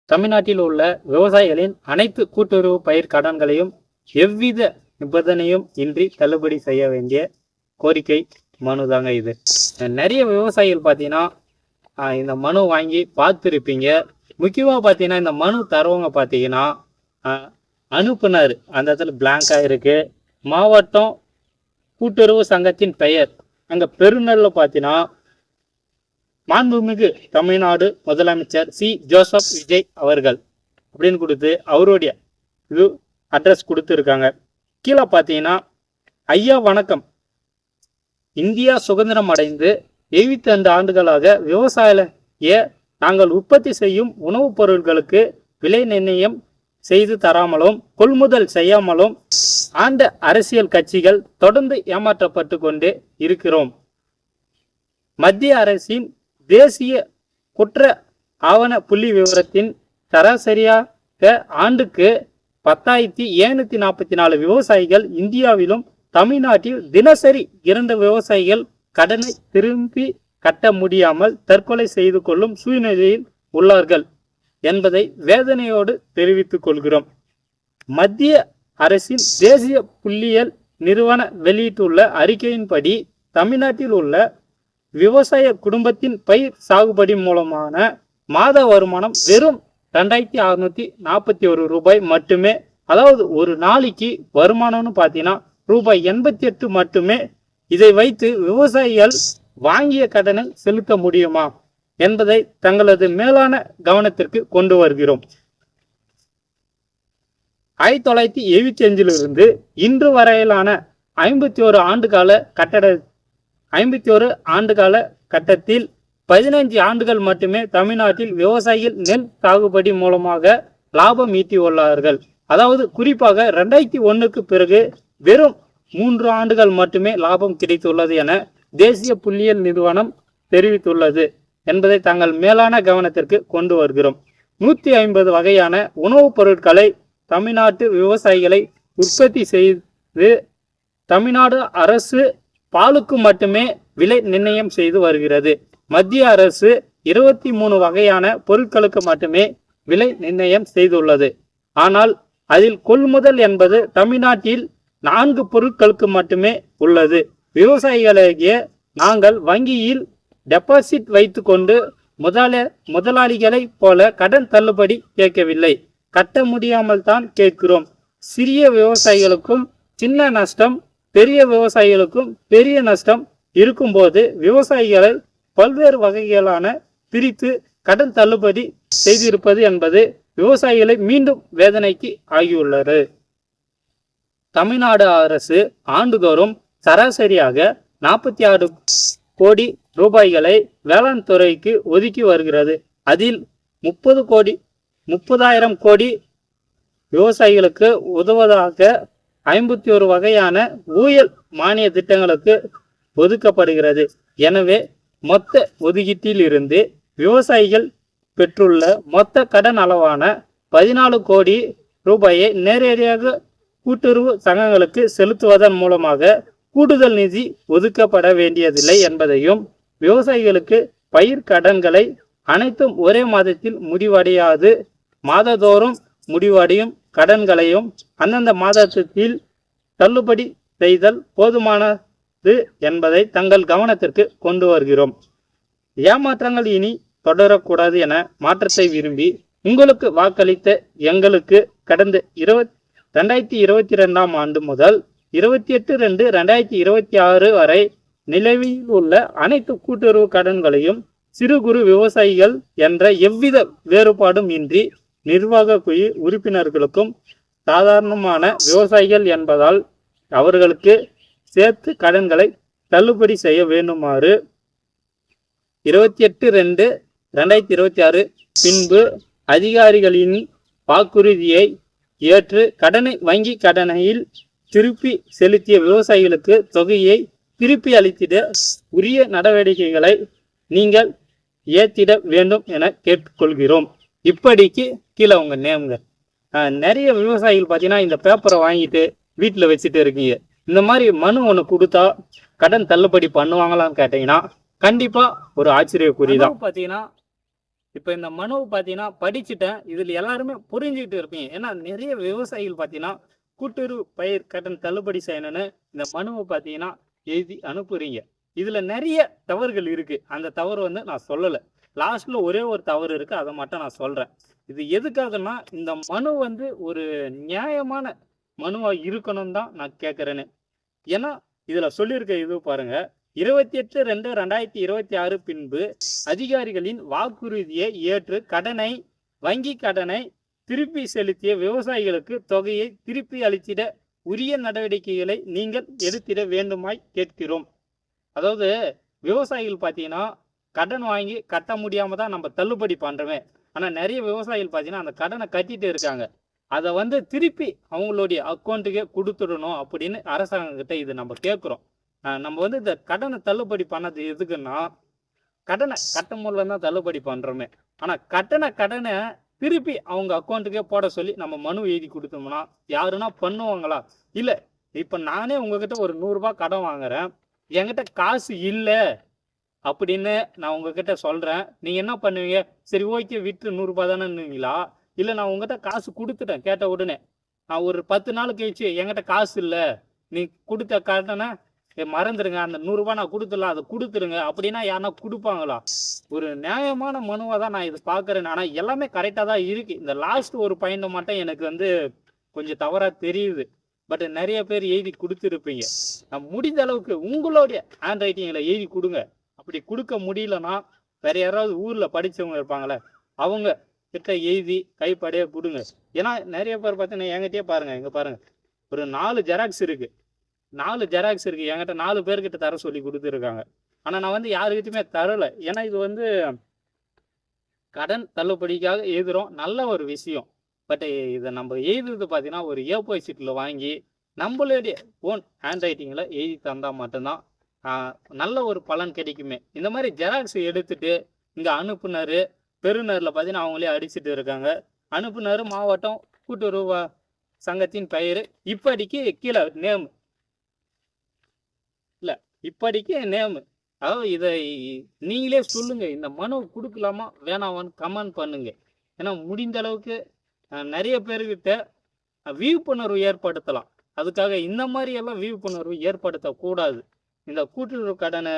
தமிழ்நாட்டில் உள்ள விவசாயிகளின் அனைத்து கூட்டுறவு பயிர் கடன்களையும் எவ்வித நிபந்தனையும் இன்றி தள்ளுபடி செய்ய வேண்டிய கோரிக்கை மனு தாங்க இது. நிறைய விவசாயிகள் பார்த்தீங்கன்னா இந்த மனு வாங்கி பார்த்துருப்பீங்க. முக்கியமாக பார்த்தீங்கன்னா இந்த மனு தரவங்க பார்த்தீங்கன்னா அனுப்புனர் அந்த இடத்துல பிளாங்காக இருக்கு. மாவட்டம் கூட்டுறவு சங்கத்தின் பெயர் அங்கே பெருநெல்லில் பார்த்தீங்கன்னா மாண்புமிகு தமிழ்நாடு முதலமைச்சர் சி ஜோசப் விஜய் அவர்கள் அப்படின்னு கொடுத்து அவருடைய இது அட்ரஸ் கொடுத்துருக்காங்க. கீழே பார்த்தீங்கன்னா ஐயா வணக்கம், இந்தியா சுதந்திரம் அடைந்து 72 ஆண்டுகளாக விவசாயிய நாங்கள் உற்பத்தி செய்யும் உணவுப் பொருட்களுக்கு விலை நிர்ணயம் செய்து தராமலும் கொள்முதல் செய்யாமலும் ஆண்ட அரசியல் கட்சிகள் தொடர்ந்து ஏமாற்றப்பட்டு கொண்டே இருக்கிறோம். மத்திய அரசின் தேசிய குற்ற ஆவண புள்ளி விவரத்தின் சராசரியாக ஆண்டுக்கு 10,744 விவசாயிகள் இந்தியாவிலும் தமிழ்நாட்டில் தினசரி 2 விவசாயிகள் கடனை திரும்பி கட்ட முடியாமல் தற்கொலை செய்து கொள்ளும் சூழ்நிலையில் உள்ளார்கள் என்பதை வேதனையோடு தெரிவித்துக் கொள்கிறோம். மத்திய அரசின் தேசிய புள்ளியியல் நிறுவனம் வெளியிட்டுள்ள அறிக்கையின்படி தமிழ்நாட்டில் உள்ள விவசாய குடும்பத்தின் பயிர் சாகுபடி மூலமான மாத வருமானம் வெறும் 2,641 ரூபாய் மட்டுமே. அதாவது ஒரு நாளைக்கு வருமானம்னு பார்த்தீங்கன்னா ரூபாய் 88 மட்டுமே. இதை வைத்து விவசாயிகள் வாங்கிய கடனை செலுத்த முடியுமா என்பதை தங்களது மேலான கவனத்திற்கு கொண்டு வருகிறோம். 1975 இன்று வரையிலான 51 ஆண்டுகால கட்டத்தில் 15 ஆண்டுகள் மட்டுமே தமிழ்நாட்டில் விவசாயிகள் நெல் சாகுபடி மூலமாக லாபம் ஈட்டியுள்ளார்கள். அதாவது குறிப்பாக 2001க்கு பிறகு வெறும் 3 ஆண்டுகள் மட்டுமே லாபம் கிடைத்துள்ளது என தேசிய புள்ளியியல் நிறுவனம் தெரிவித்துள்ளது என்பதை தங்கள் மேலான கவனத்திற்கு கொண்டு வருகிறோம். 150 வகையான உணவுப் பொருட்களை தமிழ்நாட்டு விவசாயிகளை உற்பத்தி செய்து தமிழ்நாடு அரசு பாலுக்கு மட்டுமே விலை நிர்ணயம் செய்து வருகிறது. மத்திய அரசு 23 வகையான பொருட்களுக்கு மட்டுமே விலை நிர்ணயம் செய்துள்ளது. ஆனால் அதில் கொள்முதல் என்பது தமிழ்நாட்டில் 4 பொருட்களுக்கு மட்டுமே உள்ளது. விவசாயிகளாகிய நாங்கள் வங்கியில் டெபாசிட் வைத்து கொண்டு முதலாளிகளை போல கடன் தள்ளுபடி கேட்கவில்லை, கட்ட முடியாமல் தான் கேட்கிறோம். சிறிய விவசாயிகளுக்கும் சின்ன நஷ்டம், பெரிய விவசாயிகளுக்கும் பெரிய நஷ்டம் இருக்கும்போது விவசாயிகளை பல்வேறு வகைகளான பிரித்து கடன் தள்ளுபடி செய்திருப்பது என்பது விவசாயிகளை மீண்டும் வேதனைக்கு ஆகியுள்ளது. தமிழ்நாடு அரசு ஆண்டுதோறும் சராசரியாக 46 கோடி ரூபாய்களை வேளாண் துறைக்கு ஒதுக்கி வருகிறது. அதில் 30,000 கோடி விவசாயிகளுக்கு உதவுவதாக 51 வகையான ஊழல் மானிய திட்டங்களுக்கு ஒதுக்கப்படுகிறது. எனவே மொத்த ஒதுக்கீட்டில் இருந்து விவசாயிகள் பெற்றுள்ள மொத்த கடன் அளவான 14 கோடி ரூபாயை நேரடியாக கூட்டுறவு சங்கங்களுக்கு செலுத்துவதன் மூலமாக கூடுதல் நிதி ஒதுக்கப்பட வேண்டியதில்லை என்பதையும், விவசாயிகளுக்கு பயிர் கடன்களை அனைத்தும் ஒரே மாதத்தில் முடிவடையாது, மாதந்தோறும் முடிவடையும் கடன்களையும் அந்தந்த மாதத்தில் தள்ளுபடி செய்தல் போதுமானது என்பதை தங்கள் கவனத்திற்கு கொண்டு வருகிறோம். ஏமாற்றங்கள் இனி தொடரக்கூடாது என மாற்றத்தை விரும்பி உங்களுக்கு வாக்களித்த எங்களுக்கு கடந்த 2022ஆம் ஆண்டு முதல் 28/2/2026 வரை நிலவில் உள்ள அனைத்து கூட்டுறவு கடன்களையும் சிறு குறு விவசாயிகள் என்ற எவ்வித வேறுபாடும் இன்றி நிர்வாக குழு உறுப்பினர்களுக்கும் சாதாரணமான விவசாயிகள் என்பதால் அவர்களுக்கு சேர்த்து கடன்களை தள்ளுபடி செய்ய வேண்டுமாறு 28/2/2026 பின்பு அதிகாரிகளின் வாக்குறுதியை ஏற்று கடனை வங்கி கடனையில் திருப்பி செலுத்திய விவசாயிகளுக்கு தொகையை திருப்பி அளித்திட உரிய நடவடிக்கைகளை நீங்கள் ஏற்றிட வேண்டும் என கேட்டுக்கொள்கிறோம். இப்படிக்கு கீழே உங்க நேம்ங்க. நிறைய விவசாயிகள் பார்த்தீங்கன்னா இந்த பேப்பரை வாங்கிட்டு வீட்டில் வச்சுட்டு இருக்கீங்க. இந்த மாதிரி மனு ஒன்று கொடுத்தா கடன் தள்ளுபடி பண்ணுவாங்களான்னு கேட்டீங்கன்னா கண்டிப்பா ஒரு ஆச்சரியக்குறிதான். பார்த்தீங்கன்னா இப்போ இந்த மனுவை பார்த்தீங்கன்னா படிச்சுட்டேன், இதில் எல்லாருமே புரிஞ்சுக்கிட்டு இருப்பீங்க. ஏன்னா நிறைய விவசாயிகள் பார்த்தீங்கன்னா கூட்டுறவு பயிர் கடன் தள்ளுபடி செய்யணும்னு இந்த மனுவை பார்த்தீங்கன்னா எழுதி அனுப்புறீங்க. இதில் நிறைய தவறுகள் இருக்குது. அந்த தவறு வந்து நான் சொல்லலை. லாஸ்ட்டில் ஒரே ஒரு தவறு இருக்குது, அதை மட்டும் நான் சொல்கிறேன். இது எதுக்காகன்னா இந்த மனு வந்து ஒரு நியாயமான மனுவாக இருக்கணும் தான் நான் கேட்குறேன்னு. ஏன்னா இதில் சொல்லியிருக்க இது பாருங்க, 28/2/2026 பின்பு அதிகாரிகளின் வாக்குறுதியை ஏற்று வங்கி கடனை திருப்பி செலுத்திய விவசாயிகளுக்கு தொகையை திருப்பி அளித்திட உரிய நடவடிக்கைகளை நீங்கள் எடுத்திட வேண்டுமாய் கேட்கிறோம். அதாவது விவசாயிகள் பார்த்தீங்கன்னா கடன் வாங்கி கட்ட முடியாம தான் நம்ம தள்ளுபடி பண்றோமே. ஆனா நிறைய விவசாயிகள் பார்த்தீங்கன்னா அந்த கடனை கட்டிட்டு இருக்காங்க. அதை வந்து திருப்பி அவங்களுடைய அக்கௌண்ட்டுக்கே கொடுத்துடணும் அப்படின்னு அரசாங்கக்கிட்ட இது நம்ம கேட்குறோம். நம்ம வந்து இந்த கடனை தள்ளுபடி பண்ணது எதுக்குன்னா, கடனை கட்ட முடியல தான் தள்ளுபடி பண்ணுறோமே. ஆனால் கடனை திருப்பி அவங்க அக்கௌண்ட்டுக்கே போட சொல்லி நம்ம மனு எழுதி கொடுத்தோம்னா யாருன்னா பண்ணுவாங்களா? இல்லை, இப்போ நானே உங்ககிட்ட ஒரு 100 ரூபாய் கடன் வாங்குறேன், என்கிட்ட காசு இல்லை அப்படின்னு நான் உங்ககிட்ட சொல்கிறேன். நீங்கள் என்ன பண்ணுவீங்க? சரி ஓகே விட்டு 100 ரூபாய் தானேன்னுவீங்களா? இல்லை நான் உங்ககிட்ட காசு கொடுத்துட்டேன் கேட்ட உடனே, நான் ஒரு 10 நாள் கழிச்சு என்கிட்ட காசு இல்லை, நீ கொடுத்த கடனை மறந்துடுங்க, அந்த 100 ரூபாய் நான் கொடுத்துடலாம், அதை கொடுத்துருங்க அப்படின்னா யாருன்னா கொடுப்பாங்களா? ஒரு நியாயமான மனுவாக தான் நான் இது பார்க்குறேன். ஆனால் எல்லாமே கரெக்டாக தான் இருக்குது. இந்த லாஸ்ட் ஒரு பாயிண்ட் மட்டும் எனக்கு வந்து கொஞ்சம் தவறாக தெரியுது. பட் நிறைய பேர் எழுதி கொடுத்துருப்பீங்க. நான் முடிந்த அளவுக்கு உங்களுடைய ஹேண்ட் ரைட்டிங்கில் எழுதி கொடுங்க. அப்படி கொடுக்க முடியலன்னா வேற யாராவது ஊரில் படித்தவங்க இருப்பாங்களே, அவங்க கிட்ட எழுதி கைப்படையே கொடுங்க. ஏன்னா நிறைய பேர் பார்த்தீங்கன்னா என்கிட்டயே பாருங்கள், இங்கே பாருங்கள், ஒரு 4 ஜெராக்ஸ் இருக்குது. 4 ஜெராக்ஸ் இருக்குது என்கிட்ட. 4 பேர்கிட்ட தர சொல்லி கொடுத்துருக்காங்க. ஆனால் நான் வந்து யாருக்கிட்டையுமே தரலை. ஏன்னா இது வந்து கடன் தள்ளுபடிக்காக எழுதுகிறோம், நல்ல ஒரு விஷயம். பட் இதை நம்ம எழுதுறது பார்த்தீங்கன்னா ஒரு A4 ஷீட்டில் வாங்கி நம்மளுடைய ஓன் ஹேண்ட் ரைட்டிங்கில் எழுதி தந்தால் மட்டும்தான் நல்ல ஒரு பலன் கிடைக்குமே. இந்த மாதிரி ஜெராக்ஸ் எடுத்துட்டு இங்கே அனுப்புனர் பெறுநரில் பார்த்தீங்கன்னா அவங்களே அடிச்சுட்டு இருக்காங்க. அனுப்புனர் மாவட்டம் கூட்டுறவு சங்கத்தின் பெயர் இப்படிக்கு கீழே நேம் இல்லை, இப்படிக்கு நேம். அதாவது இதை நீங்களே சொல்லுங்க, இந்த மனு கொடுக்கலாமா வேணாமான்னு கமெண்ட் பண்ணுங்க. ஏன்னா முடிந்த அளவுக்கு நிறைய பேர்கிட்ட விழிப்புணர்வு ஏற்படுத்தலாம். அதுக்காக இந்த மாதிரி எல்லாம் விழிப்புணர்வு ஏற்படுத்தக்கூடாது. இந்த கூட்டுறவு கடனை